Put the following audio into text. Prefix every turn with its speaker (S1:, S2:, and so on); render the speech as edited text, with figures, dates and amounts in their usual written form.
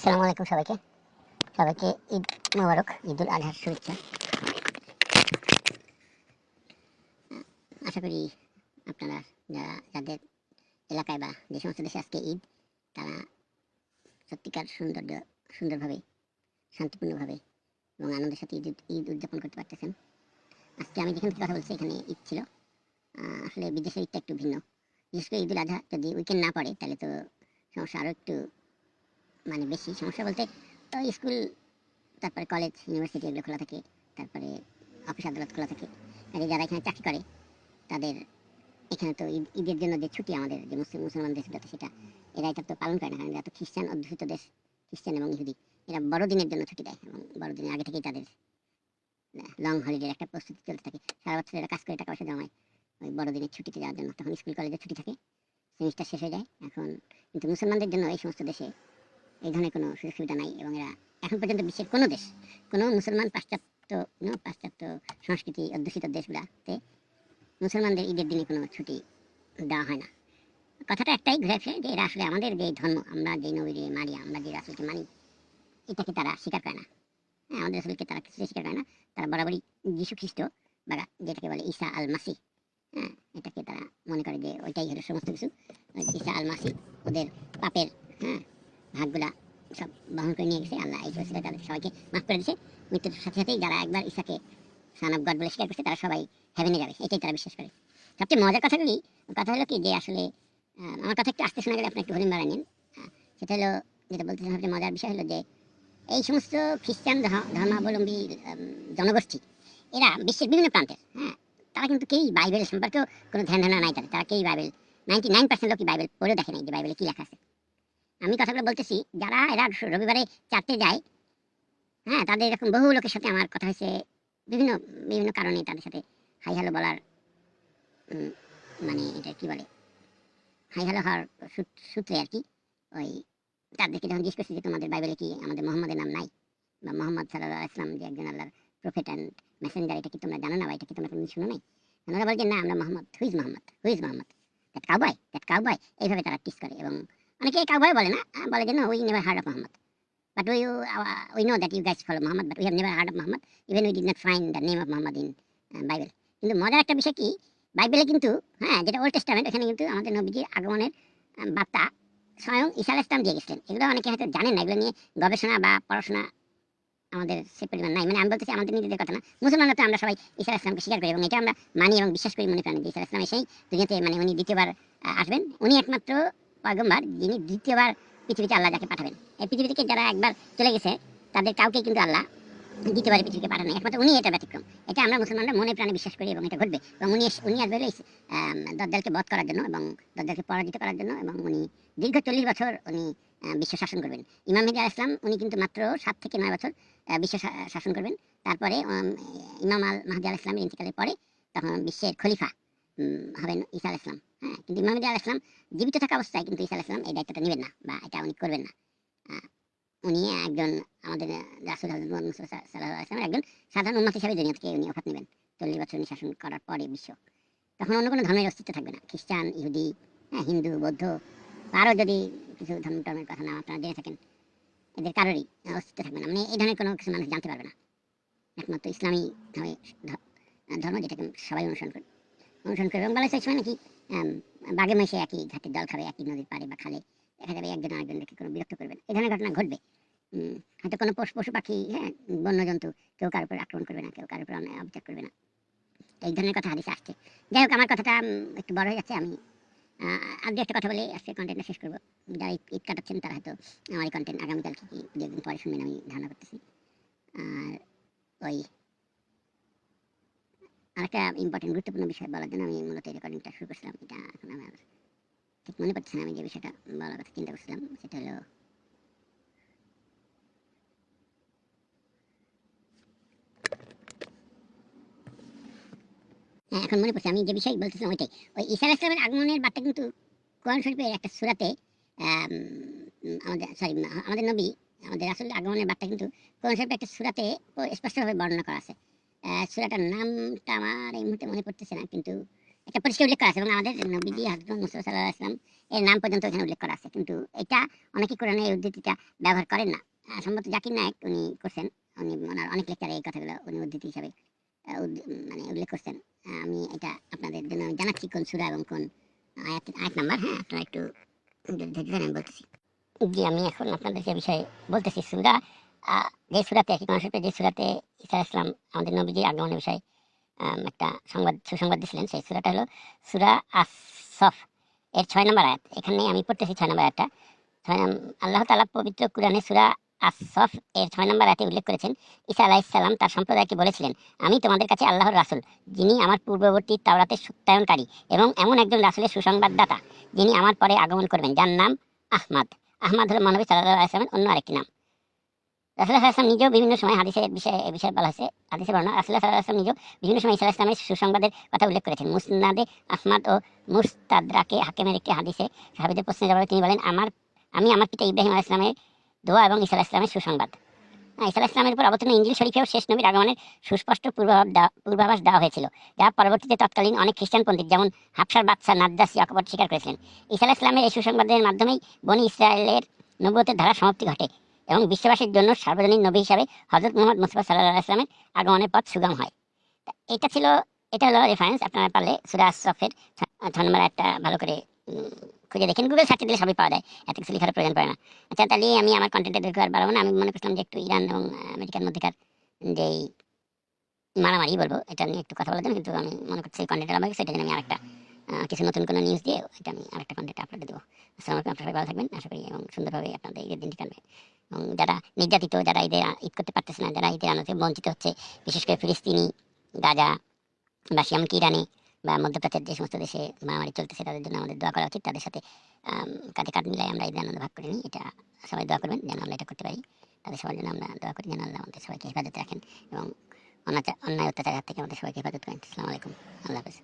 S1: আসসালামু আলাইকুম সবাইকে সবাইকে ঈদ মোবারক, ঈদুল আজহার শুভেচ্ছা। আশা করি আপনারা যাদের এলাকায় বা যে সমস্ত দেশে আজকে ঈদ, তারা সত্যিকার সুন্দরভাবে, শান্তিপূর্ণভাবে এবং আনন্দের সাথে ঈদ উদযাপন করতে পারতেছেন। আজকে আমি যেখান থেকে কথা বলছি এখানে ঈদ ছিল। আসলে বিদেশের ঈদটা একটু ভিন্ন। বিশেষ করে ঈদুল আজহা যদি উইকেন্ড না পড়ে তাহলে তো সমস্যা আরও একটু বেশি। সমস্যা বলতে স্কুল, তারপরে কলেজ, ইউনিভার্সিটি এগুলো খোলা থাকে, তারপরে অফিস আদালত খোলা থাকে। আর যারা এখানে চাকরি করে তাদের এখানে তো ঈদের জন্য যে ছুটি আমাদের যে মুসলমান দেশগুলোতে, সেটা এরা এটা তো পালন করে না, কারণ এরা তো খ্রিস্টান অধ্যুষিত দেশ। খ্রিস্টান এবং ইহুদি এরা বড়দিনের জন্য ছুটি দেয় এবং বড়দিনের আগে থেকেই তাদের লং হলিডের একটা প্রস্তুতি চলতে থাকে। সারা বছর এরা কাজ করে টাকা পয়সা জমায় ওই বড়দিনের ছুটিতে যাওয়ার জন্য। তখন স্কুল কলেজের ছুটি থাকে, সেমিস্টার শেষ হয়ে যায়। এখন কিন্তু মুসলমানদের জন্য এই সমস্ত দেশে এই ধরনের কোনো সুযোগ সুবিধা নাই, এবং এরা এখন পর্যন্ত বিশ্বের কোনো দেশ, কোনো মুসলমান পাশ্চাত্য সংস্কৃতি অধ্যুষিত দেশগুলাতে মুসলমানদের ঈদের দিনে কোনো ছুটি দেওয়া হয় না। কথাটা একটাই ঘুরে ফিরে, যে এরা আসলে আমাদের যে ধর্ম, আমরা যে নবীরে মানি, আমরা যে রাসূলকে মানি, এটাকে তারা স্বীকার করে না। হ্যাঁ, আমাদের রাসূলকে তারা কিছুতে স্বীকার করে না। তারা বরাবরই যীশু খ্রিস্ট বা যেটাকে বলে ঈসা আল মাসিহ, হ্যাঁ, এটাকে তারা মনে করে যে ওইটাই হলো সমস্ত কিছু। ঈসা আল মাসিহ ওদের পাপের ভাগগুলা সব বহন করে নিয়ে গেছে। আল্লাহ এই বছরে তাদের সবাইকে মাফ করে দিয়েছে। মৃত্যুর সাথে সাথেই যারা একবার ঈসাকে সান অফ গড বলে স্বীকার করছে তারা সবাই হেভেনে যাবে, এটাই তারা বিশ্বাস করে। সবচেয়ে মজার কথা হলো কি, যে আসলে আমার কথা একটু আসতে শোনা গেলে আপনি একটু ভলিউম বাড়ায় নিন। সেটা হলো, যেটা বলতেছেন, সবচেয়ে মজার বিষয় হলো যে এই সমস্ত খ্রিস্টান ধর্মাবলম্বী জনগোষ্ঠী, এরা বিশ্বের বিভিন্ন প্রান্তের, হ্যাঁ, তারা কিন্তু কেউই বাইবেল সম্পর্কেও কোনো ধ্যান ধারণা নাই তাদের। তারা কেউই বাইবেল, 99% লোকই বাইবেল পড়েও দেখে নাই যে বাইবেলে কী লেখা আছে। আমি কথাগুলো বলতেছি, যারা এরা রবিবারে চার্চে যায়, হ্যাঁ, তাদের এরকম বহু লোকের সাথে আমার কথা হয়েছে। বিভিন্ন বিভিন্ন কারণে তাদের সাথে হাই হ্যালো বলার, মানে এটা কি বলে, হাই হ্যালো হওয়ার সূত্রে আর কি। ওই তাদেরকে যখন জিজ্ঞেস করছি যে তোমাদের বাইবেলে কি আমাদের মোহাম্মদের নাম নাই, বা মোহাম্মদ সাল্লাল্লাহু আলাইহি ওয়াসাল্লাম যে একজন আল্লাহর প্রফেট অ্যান্ড মেসেঞ্জার, এটা কি তোমরা জানো না, বা এটা কি তোমরা কোনো শুনো নাই? ওনারা বলে যে না, আমরা Mohammad, who's Mohammad, that cowboy, এইভাবে তারা টিস করে। এবং অনেকে কাউবয় বলে না, বলে যে no, we never heard of Mohammad, but we know that you guys follow Muhammad, but we have never heard of Muhammad, even we did not find the name of Muhammad in Bible. কিন্তু মজার একটা বিষয় কি, বাইবেলে কিন্তু, হ্যাঁ, যেটা old testament, এখানে কিন্তু আমাদের নবীজির আগমনের বার্তা স্বয়ং ঈসা আলাইহিস সালাম দিয়ে গেছিলেন। এগুলো অনেকে হয়তো জানেন না, এগুলো নিয়ে গবেষণা বা পড়াশোনা আমাদের সে পরিমাণ নাই। মানে আমি বলতেছি আমাদের নিজেদের কথা না, মুসলমানরা তো আমরা সবাই ঈসা আলাইহিস সালামকে স্বীকার করি এবং এটা আমরা মানি এবং বিশ্বাস করি মনে প্রাণে যে ঈসা আলাইহিস সালাম এসেই দুনিয়াতে, মানে উনি দ্বিতীয়বার আসবেন। উনি একমাত্র পয়গম্বর যিনি দ্বিতীয়বার পৃথিবীতে আল্লাহ যাকে পাঠাবেন। এই পৃথিবী থেকে যারা একবার চলে গেছে তাদের কাউকে কিন্তু আল্লাহ দ্বিতীয়বারে পৃথিবীকে পাঠানো, একমাত্র উনি এটা ব্যতিক্রম। এটা আমরা মুসলমানরা মনে প্রাণে বিশ্বাস করি এবং এটা ঘটবে। এবং উনি আসবে হলো দজ্জালকে বধ করার জন্য এবং দজ্জালকে পরাজিত করার জন্য, এবং উনি দীর্ঘ 40 বছর উনি বিশ্ব শাসন করবেন। ইমাম মেহেদী আলাইহিস সালাম উনি কিন্তু মাত্র 7 থেকে 9 বছর বিশ্ব শাসন করবেন। তারপরে ইমাম আল মাহদী আলাইহিস সালামের ইন্তিকালের পরে তখন বিশ্বের খলিফা হবেন ঈসা আলাইহিস সালাম। হ্যাঁ, কিন্তু ইমাম মেহেদী আলাইহিস সালাম জীবিত থাকা অবস্থায় কিন্তু ঈসা আলাইহিস সালাম এই দায়িত্বটা নেবেন না, বা এটা উনি করবেন না। উনি একজন আমাদের রাসূল হযরত মুহাম্মদ মুস্তাফা সাল্লাল্লাহু আলাইহি ওয়াসাল্লাম একজন সাধারণ উম্মত হিসেবে দুনিয়া থেকে উনি ওফাত নেবেন 40 বছর উনি শাসন করার পরে বিশ্ব। তখন অন্য কোনো ধর্মের অস্তিত্ব থাকবে না। খ্রিস্টান, ইহুদি, হ্যাঁ, হিন্দু, বৌদ্ধ, আরও যদি কিছু টর্মের কথা না আপনারা জেনে থাকেন, এদের কারোরই অস্তিত্ব থাকবে না। মানে এই ধরনের কোনো কিছু মানুষ জানতে পারবে না। একমাত্র ইসলামী ধর্ম, যেটাকে সবাই অনুসরণ করবে। এবং বলা সময় নাকি বাঘে মহিষে একই ঘাটের জল খাবে, একই নদীর পাড়ে বা খালে দেখা যাবে একজন আরেকজনকে কোনো বিরক্ত করবে না। এই ধরনের ঘটনা ঘটবে। হয়তো কোনো পশু পাখি, হ্যাঁ, বন্যজন্তু, কেউ কারোর উপর আক্রমণ করবে না, কেউ কারোর উপর অবিচার করবে না। এই ধরনের কথা হাদিসে আসছে। যাই হোক, আমার কথাটা একটু বড় হয়ে যাচ্ছে। আমি আর একটা কথা বলে আজকে কন্টেন্টটা শেষ করবো। যারা ঈদ কাটাচ্ছেন তারা হয়তো আমার এই কন্টেন্ট আগামীকাল কি দুদিন পরে শুনবেন আমি ধারণা করতেছি। আর ওই আরেকটা ইম্পর্টেন্ট গুরুত্বপূর্ণ বিষয় বলার জন্য আমি মূলত এই রেকর্ডিংটা শুরু করছিলাম। এটা এখন আমার ঠিক মনে পড়ছে না আমি যে বিষয়টা বলার কথা চিন্তা করছিলাম। সেটা হলো, হ্যাঁ, এখন মনে পড়ছে আমি যে বিষয় বলতেছিলাম ওইটাই। ওই ঈসা আলাইহিস সালামের আগমনের বার্তা কিন্তু কোরআন শরীফের একটা সূরাতে, আমাদের নবী, আমাদের রাসূলের আগমনের বার্তা কিন্তু কোরআন শরীফের একটা সূরাতে স্পষ্টভাবে বর্ণনা করা আছে। সূরাটার নামটা আমার এই মুহূর্তে মনে পড়তেছে না, কিন্তু এটা পরিষ্কার উল্লেখ করা আছে এবং আমাদের নবীজি হযরত মুহাম্মদ সাল্লাল্লাহু আলাইহি ওয়াসাল্লাম এর নাম পর্যন্ত এখানে উল্লেখ করা আছে, কিন্তু এটা অনেকে কোরআনে এই উদ্ধৃতিটা ব্যবহার করেন না। সম্ভবত জাকির নায়েক উনি করছেন, উনি ওনার অনেক লেকচারে এই কথাগুলো উনি উদ্ধৃতি হিসাবে মানে উল্লেখ করছেন। আমি এটা আপনাদের জন্য আমি জানাচ্ছি কোন সূরা এবং কোন আয়াত আয়াত নাম্বার। হ্যাঁ, আপনারা একটু ধৈর্য ধরে আমি বলতেছি। জি, আমি এখন আপনাদের যে বিষয়ে বলতেছি সূরা, যে সূরাতে কি কনসেপ্টে, যে সূরাতে ঈসা আলাইহিস সালাম আমাদের নবীজির আগমনের বিষয়ে একটা সুসংবাদ দিয়েছিলেন, সেই সূরাটা হলো সূরা আস-সফ এর 6 নম্বর আয়াত। এখানে আমি পড়তেছি 6 নম্বর আয়াতটা। আল্লাহ তাআলা পবিত্র কুরআনে সূরা আস-সফ এর 6 নম্বর আয়াতে উল্লেখ করেছেন, ঈসা আলাইহিস সালাম তার সম্প্রদায়কে বলেছিলেন, আমি তোমাদের কাছে আল্লাহর রাসূল, যিনি আমার পূর্ববর্তী তাওরাতের সত্যায়নকারী এবং এমন একজন রাসূলের সুসংবাদদাতা, যিনি আমার পরে আগমন করবেন, যার নাম আহমদ। আহমদ হলো মহানবী সাল্লাল্লাহু আলাইহি ওয়াসাল্লামের অন্য আরেকটি নাম। রাসূলুল্লাহ সাল্লাল্লাহু আলাইহি ওয়াসাল্লাম নিজেও বিভিন্ন সময় এ বিষয়ে বলা হয়েছে, হাদিসে বর্ণনা। রাসূলুল্লাহ সাল্লাল্লাহু আলাইহি ওয়াসাল্লাম নিজেও বিভিন্ন সময় ঈসা আলাইহিস সালামের সুসংবাদের কথা উল্লেখ করেছেন। মুসনাদে আহমদ ও মুস্তাদরাকে হাকিমের একটি হাদিসে সাহাবীদের প্রশ্নের জবাবে তিনি বলেন, আমি আমার পিতা ইব্রাহিম আলাইহিস সালামের দোয়া এবং ঈসা আলাইহিস সালামের সুসংবাদ। ঈসা আলাইহিস সালামের উপর অবতীর্ণ ইনজিল শরীফেও শেষ নবীর আগমনের সুস্পষ্ট পূর্বাভাস দেওয়া হয়েছিল, যা পরবর্তীতে তৎকালীন অনেক খ্রিস্টান পণ্ডিত যেমন হাফসার বাদশা নাজ্জাশী অকপট স্বীকার করেছিলেন। ঈসা আলাইহিস সালামের এই সুসংবাদের মাধ্যমেই বনী ইসরায়েলের নবুয়তের ধারার সমাপ্তি ঘটে এবং বিশ্ববাসীর জন্য সার্বজনীন নবী হিসাবে হযরত মুহাম্মদ মুস্তাফা সাল্লাল্লাহু আলাইহি ওয়াসাল্লামের আগমনের পথ সুগম হয়। এটা ছিল, এটা হলো রেফারেন্স। আপনারা পারলে সূরা আস-সফের 6 নম্বর আয়াতটা ভালো করে খুঁজে দেখেন, গুগল সার্চে দিলে সবই পাওয়া যায়, এত কিছু লেখার প্রয়োজন পড়ে না। আচ্ছা, তাহলে আমি আমার কন্টেন্টের দৈর্ঘ্য আর বাড়াবো না। আমি মনে করছিলাম যে একটু ইরান এবং আমেরিকার মধ্যেকার যেই মারামারি বলবো, এটা নিয়ে একটু কথা বলার জন্য, কিন্তু আমি মনে করছি কন্টেন্টের আমার সেটা জন্য আমি আরেকটা কিছু নতুন কোনো নিউজ দিয়ে এটা আমি আরেকটা কন্টেন্ট আপলোড দেবো। আসসালামু আলাইকুম, আপনারা ভালো থাকবেন আশা করি, এবং সুন্দরভাবে আপনাদের ঈদের দিনটি কাটবে। এবং যারা নির্যাতিত, যারা ঈদ করতে পারতেছে না, যারা ঈদের আনন্দে বঞ্চিত হচ্ছে, বিশেষ করে ফিলিস্তিনি, গাজা বা এমনকি ইরানে বা মধ্যপ্রাচ্যের যে সমস্ত দেশে মহামারী চলতেছে, তাদের জন্য আমাদের দোয়া করা উচিত। তাদের সাথে কাঁধে কাঁধ মিলাই আমরা ঈদের আনন্দ ভাগ করে নিই। এটা সবাই দোয়া করবেন যেন আমরা এটা করতে পারি। তাদের সবার জন্য আমরা দোয়া করি যেন আল্লাহ আমাদের সবাইকে হেফাজতে রাখেন এবং অন্যায় অত্যাচার থেকে আমাদের সবাইকে হেফাজত করেন। আসসালামু আলাইকুম, আল্লাহ হাফেজ।